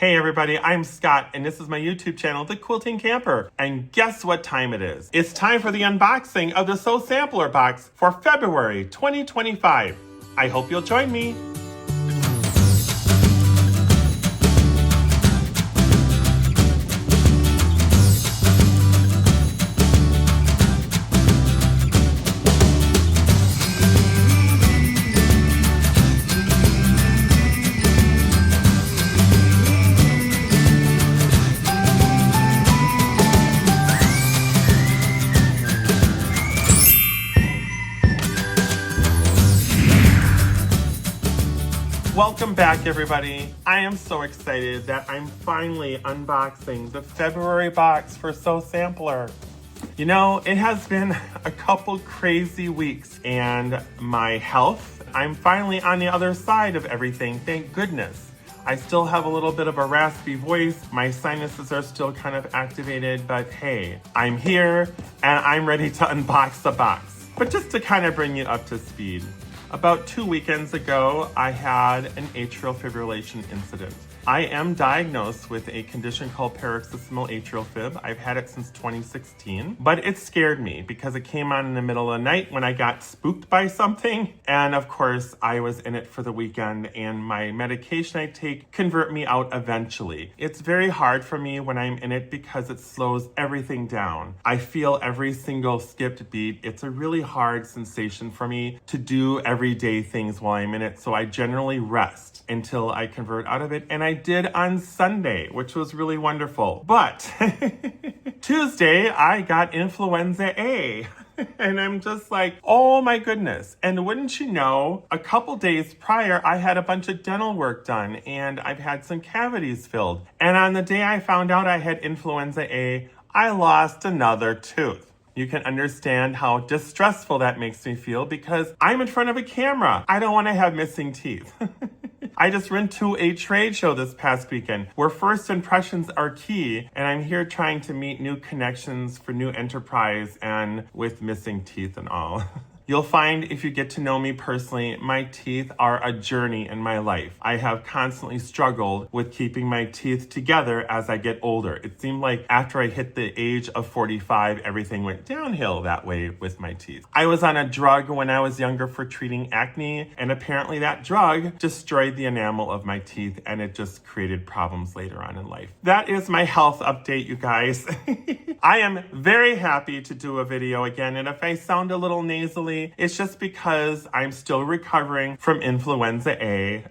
Hey everybody, I'm Scott, and this is my YouTube channel, The Quilting Camper. And guess what time it is? It's time for the unboxing of the Sew Sampler box for February 2025. I hope you'll join me. Welcome back, everybody. I am so excited that I'm finally unboxing the February box for Sew Sampler. You know, it has been a couple crazy weeks, and my health, I'm finally on the other side of everything, thank goodness. I still have a little bit of a raspy voice. My sinuses are still kind of activated, but hey, I'm here and I'm ready to unbox the box. But just to kind of bring you up to speed, about 2 weekends ago, I had an atrial fibrillation incident. I am diagnosed with a condition called paroxysmal atrial fib. I've had it since 2016, but it scared me because it came on in the middle of the night when I got spooked by something. And of course, I was in it for the weekend, and my medication I take convert me out eventually. It's very hard for me when I'm in it because it slows everything down. I feel every single skipped beat. It's a really hard sensation for me to do everyday things while I'm in it, so I generally rest until I convert out of it, and I did on Sunday, which was really wonderful. But Tuesday, I got influenza A. And I'm just like, oh my goodness. And wouldn't you know, a couple days prior, I had a bunch of dental work done and I've had some cavities filled. And on the day I found out I had influenza A, I lost another tooth. You can understand how distressful that makes me feel because I'm in front of a camera. I don't want to have missing teeth. I just went to a trade show this past weekend where first impressions are key, and I'm here trying to meet new connections for new enterprise and with missing teeth and all. You'll find if you get to know me personally, my teeth are a journey in my life. I have constantly struggled with keeping my teeth together as I get older. It seemed like after I hit the age of 45, everything went downhill that way with my teeth. I was on a drug when I was younger for treating acne, and apparently that drug destroyed the enamel of my teeth, and it just created problems later on in life. That is my health update, you guys. I am very happy to do a video again, and if I sound a little nasally, it's just because I'm still recovering from influenza A.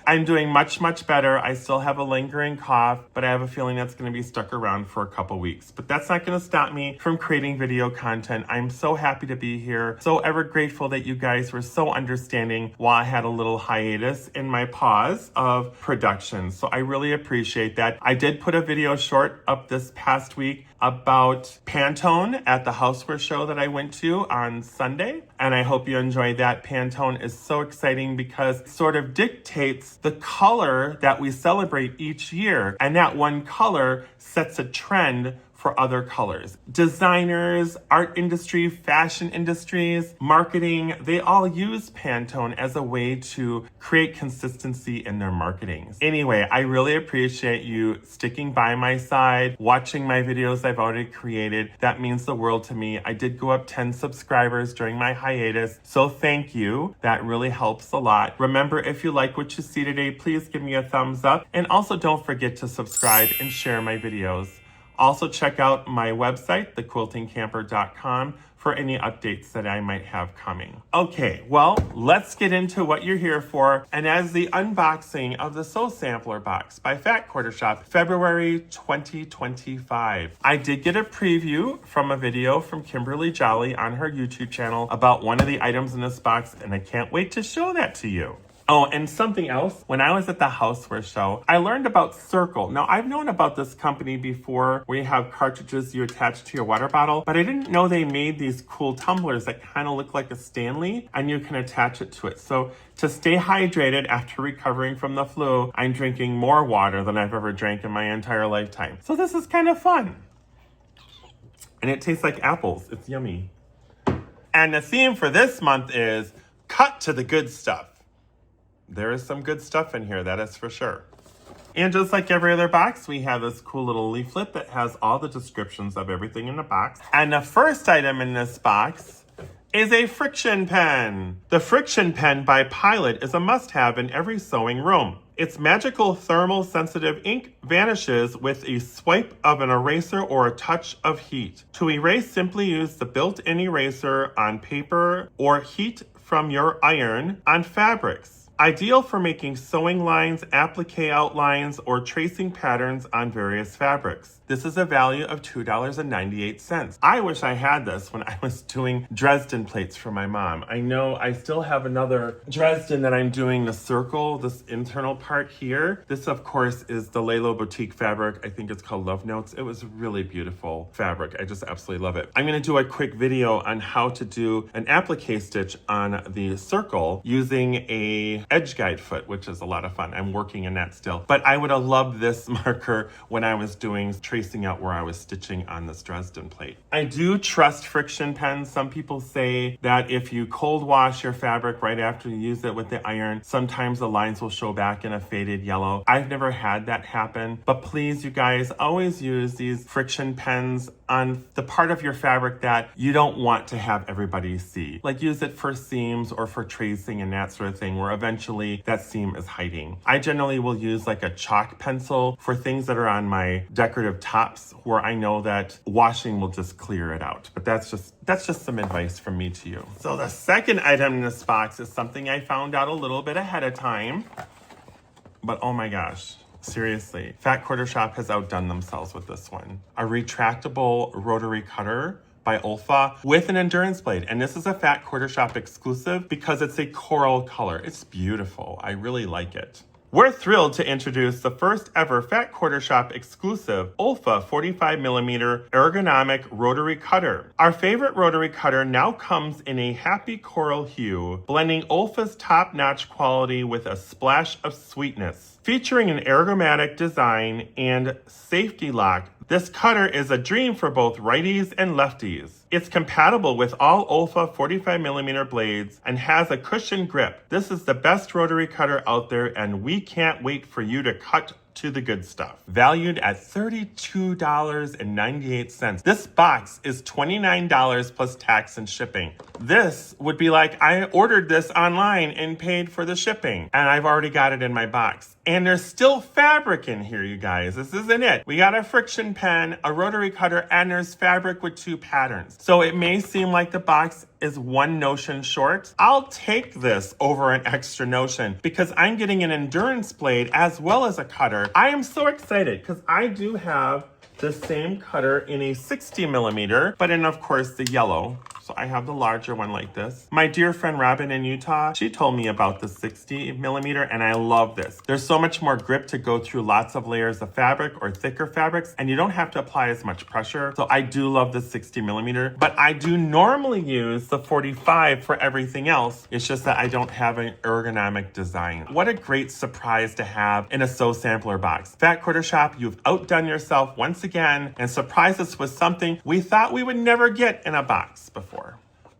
I'm doing much, much better. I still have a lingering cough, but I have a feeling that's going to be stuck around for a couple weeks. But that's not going to stop me from creating video content. I'm so happy to be here. So ever grateful that you guys were so understanding while I had a little hiatus in my pause of production. So I really appreciate that. I did put a video short up this past week about Pantone at the houseware show that I went to on Sunday. And I hope you enjoyed that. Pantone is so exciting because it sort of dictates the color that we celebrate each year. And that one color sets a trend for other colors. Designers, art industry, fashion industries, marketing, they all use Pantone as a way to create consistency in their marketing. Anyway, I really appreciate you sticking by my side, watching my videos I've already created. That means the world to me. I did go up 10 subscribers during my hiatus, so thank you. That really helps a lot. Remember, if you like what you see today, please give me a thumbs up, and also don't forget to subscribe and share my videos. Also check out my website, thequiltingcamper.com, for any updates that I might have coming. Okay, well, let's get into what you're here for. And as the unboxing of the Sew Sampler box by Fat Quarter Shop, February 2025. I did get a preview from a video from Kimberly Jolly on her YouTube channel about one of the items in this box, and I can't wait to show that to you. Oh, and something else, when I was at the houseware show, I learned about Circle. Now, I've known about this company before where you have cartridges you attach to your water bottle, but I didn't know they made these cool tumblers that kind of look like a Stanley, and you can attach it to it. So to stay hydrated after recovering from the flu, I'm drinking more water than I've ever drank in my entire lifetime. So this is kind of fun. And it tastes like apples. It's yummy. And the theme for this month is cut to the good stuff. There is some good stuff in here, that is for sure. And just like every other box, we have this cool little leaflet that has all the descriptions of everything in the box. And the first item in this box is a Frixion pen. The Frixion pen by Pilot is a must-have in every sewing room. Its magical thermal sensitive ink vanishes with a swipe of an eraser or a touch of heat. To erase, simply use the built-in eraser on paper or heat from your iron on fabrics. Ideal for making sewing lines, applique outlines, or tracing patterns on various fabrics. This is a value of $2.98. I wish I had this when I was doing Dresden plates for my mom. I know I still have another Dresden that I'm doing the circle, this internal part here. This, of course, is the Lalo Boutique fabric. I think it's called Love Notes. It was really beautiful fabric. I just absolutely love it. I'm going to do a quick video on how to do an applique stitch on the circle using a edge guide foot, which is a lot of fun. I'm working in that still. But I would have loved this marker when I was doing tracing out where I was stitching on this Dresden plate. I do trust Frixion pens. Some people say that if you cold wash your fabric right after you use it with the iron, sometimes the lines will show back in a faded yellow. I've never had that happen, but please, you guys, always use these Frixion pens on the part of your fabric that you don't want to have everybody see. Like use it for seams or for tracing and that sort of thing where eventually that seam is hiding. I generally will use like a chalk pencil for things that are on my decorative tops where I know that washing will just clear it out. But that's just some advice from me to you. So the second item in this box is something I found out a little bit ahead of time, but oh my gosh. Seriously, Fat Quarter Shop has outdone themselves with this one. A retractable rotary cutter by Olfa with an endurance blade. And this is a Fat Quarter Shop exclusive because it's a coral color. It's beautiful. I really like it. We're thrilled to introduce the first ever Fat Quarter Shop exclusive Olfa 45mm ergonomic rotary cutter. Our favorite rotary cutter now comes in a happy coral hue, blending Olfa's top-notch quality with a splash of sweetness. Featuring an ergonomic design and safety lock, this cutter is a dream for both righties and lefties. It's compatible with all Olfa 45mm blades and has a cushioned grip. This is the best rotary cutter out there, and we can't wait for you to cut to the good stuff. Valued at $32.98. This box is $29 plus tax and shipping. This would be like I ordered this online and paid for the shipping, and I've already got it in my box. And there's still fabric in here, you guys. This isn't it. We got a Frixion pen, a rotary cutter, and there's fabric with 2 patterns. So it may seem like the box is 1 notion short. I'll take this over an extra notion because I'm getting an endurance blade as well as a cutter. I am so excited because I do have the same cutter in a 60mm, but in, of course, the yellow. So I have the larger one like this. My dear friend Robin in Utah, she told me about the 60mm, and I love this. There's so much more grip to go through lots of layers of fabric or thicker fabrics, and you don't have to apply as much pressure. So I do love the 60mm, but I do normally use the 45 for everything else. It's just that I don't have an ergonomic design. What a great surprise to have in a Sew Sampler box. Fat Quarter Shop, you've outdone yourself once again and surprised us with something we thought we would never get in a box before.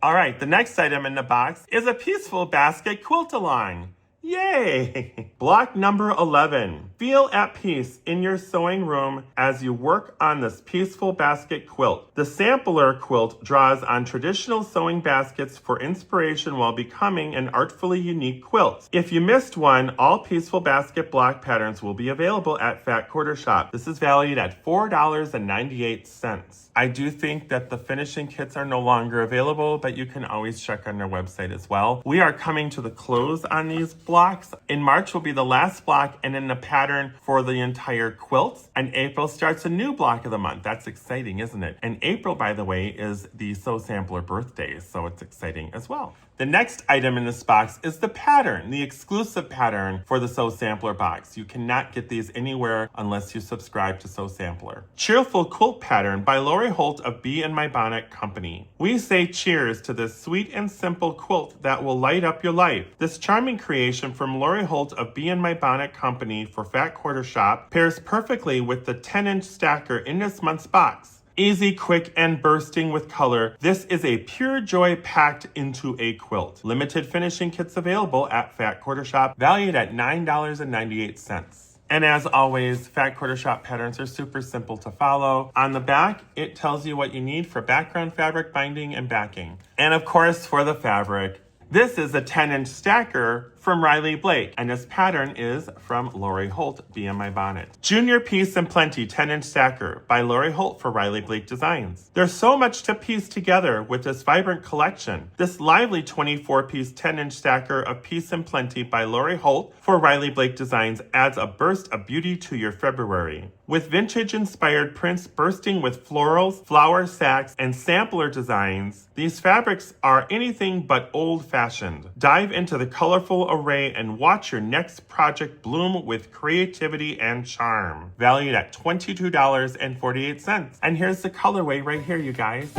All right, the next item in the box is a Peaceful Basket Quilt-A-Line. Yay! Block number 11. Feel at peace in your sewing room as you work on this Peaceful Basket quilt. The sampler quilt draws on traditional sewing baskets for inspiration while becoming an artfully unique quilt. If you missed one, all Peaceful Basket block patterns will be available at Fat Quarter Shop. This is valued at $4.98. I do think that the finishing kits are no longer available, but you can always check on their website as well. We are coming to the close on these blocks. In March will be the last block and in the pattern for the entire quilt. And April starts a new block of the month. That's exciting, isn't it? And April, by the way, is the Sew Sampler birthday, so it's exciting as well. The next item in this box is the pattern, the exclusive pattern for the Sew Sampler box. You cannot get these anywhere unless you subscribe to Sew Sampler. Cheerful Quilt Pattern by Lori Holt of Bee in My Bonnet Company. We say cheers to this sweet and simple quilt that will light up your life. This charming creation from Lori Holt of Bee in My Bonnet Company for Fat Quarter Shop pairs perfectly with the 10-inch stacker in this month's box. Easy, quick, and bursting with color, this is a pure joy packed into a quilt. Limited finishing kits available at Fat Quarter Shop, valued at $9.98. And as always, Fat Quarter Shop patterns are super simple to follow. On the back, it tells you what you need for background fabric, binding, and backing. And of course, for the fabric, this is a 10-inch stacker from Riley Blake, and this pattern is from Lori Holt, BMI Bonnet. Junior Piece and Plenty 10-inch stacker by Lori Holt for Riley Blake Designs. There's so much to piece together with this vibrant collection. This lively 24-piece 10-inch stacker of Piece and Plenty by Lori Holt for Riley Blake Designs adds a burst of beauty to your February. With vintage-inspired prints bursting with florals, flower sacks, and sampler designs, these fabrics are anything but old-fashioned. Dive into the colorful array and watch your next project bloom with creativity and charm. Valued at $22.48. And here's the colorway right here, you guys.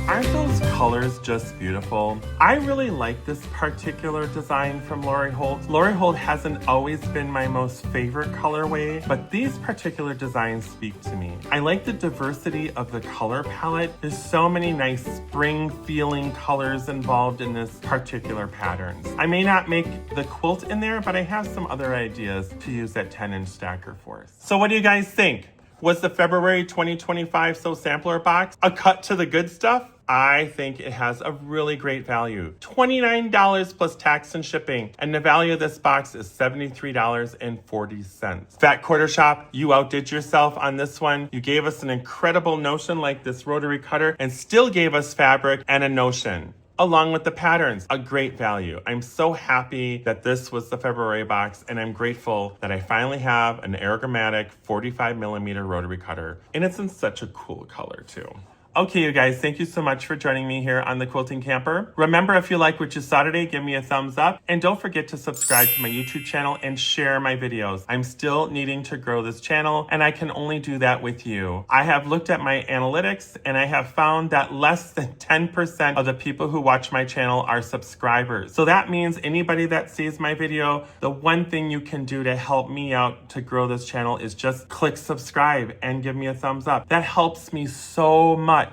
Aren't those colors just beautiful? I really like this particular design from Lori Holt. Lori Holt hasn't always been my most favorite colorway, but these particular designs speak to me. I like the diversity of the color palette. There's so many nice spring feeling colors involved in this particular pattern. I may not make the quilt in there, but I have some other ideas to use that 10-inch stacker for. So what do you guys think? Was the February 2025 So Sampler box a cut to the good stuff? I think it has a really great value. $29 plus tax and shipping. And the value of this box is $73.40. Fat Quarter Shop, you outdid yourself on this one. You gave us an incredible notion like this rotary cutter and still gave us fabric and a notion, along with the patterns. A great value. I'm so happy that this was the February box, and I'm grateful that I finally have an ergonomic 45mm rotary cutter, and it's in such a cool color too. Okay, you guys, thank you so much for joining me here on the Quilting Camper. Remember, if you like what you saw today, give me a thumbs up, and don't forget to subscribe to my YouTube channel and share my videos. I'm still needing to grow this channel, and I can only do that with you. I have looked at my analytics, and I have found that less than 10% of the people who watch my channel are subscribers. So that means anybody that sees my video, the one thing you can do to help me out to grow this channel is just click subscribe and give me a thumbs up. That helps me so much.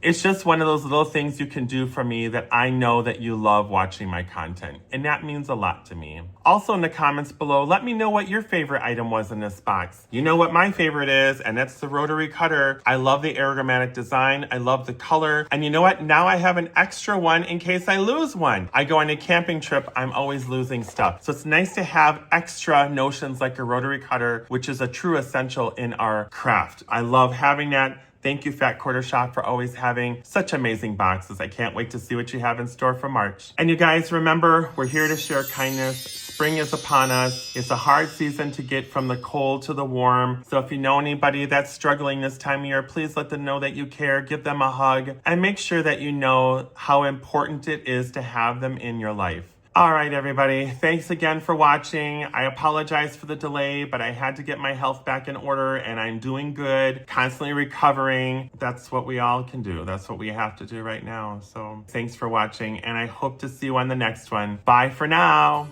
It's just one of those little things you can do for me that I know that you love watching my content, and that means a lot to me. Also in the comments below, let me know what your favorite item was in this box. You know what my favorite is, and that's the rotary cutter. I love the ergonomic design. I love the color. And you know what? Now I have an extra one in case I lose one. I go on a camping trip, I'm always losing stuff. So it's nice to have extra notions like a rotary cutter, which is a true essential in our craft. I love having that. Thank you, Fat Quarter Shop, for always having such amazing boxes. I can't wait to see what you have in store for March. And you guys, remember, we're here to share kindness. Spring is upon us. It's a hard season to get from the cold to the warm. So if you know anybody that's struggling this time of year, please let them know that you care. Give them a hug. And make sure that you know how important it is to have them in your life. All right, everybody. Thanks again for watching. I apologize for the delay, but I had to get my health back in order, and I'm doing good, constantly recovering. That's what we all can do. That's what we have to do right now. So thanks for watching, and I hope to see you on the next one. Bye for now.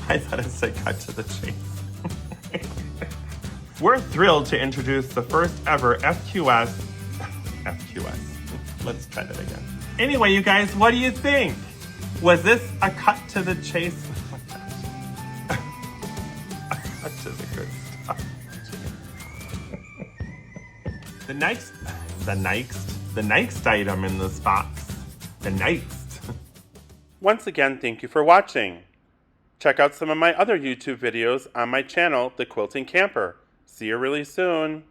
I thought it said cut to the chase. We're thrilled to introduce the first ever FQS. Let's try that again. Anyway, you guys, what do you think? Was this a cut to the chase? Oh my gosh. A cut to the good stuff. The next item in this box. The next. Once again, thank you for watching. Check out some of my other YouTube videos on my channel, The Quilting Camper. See you really soon.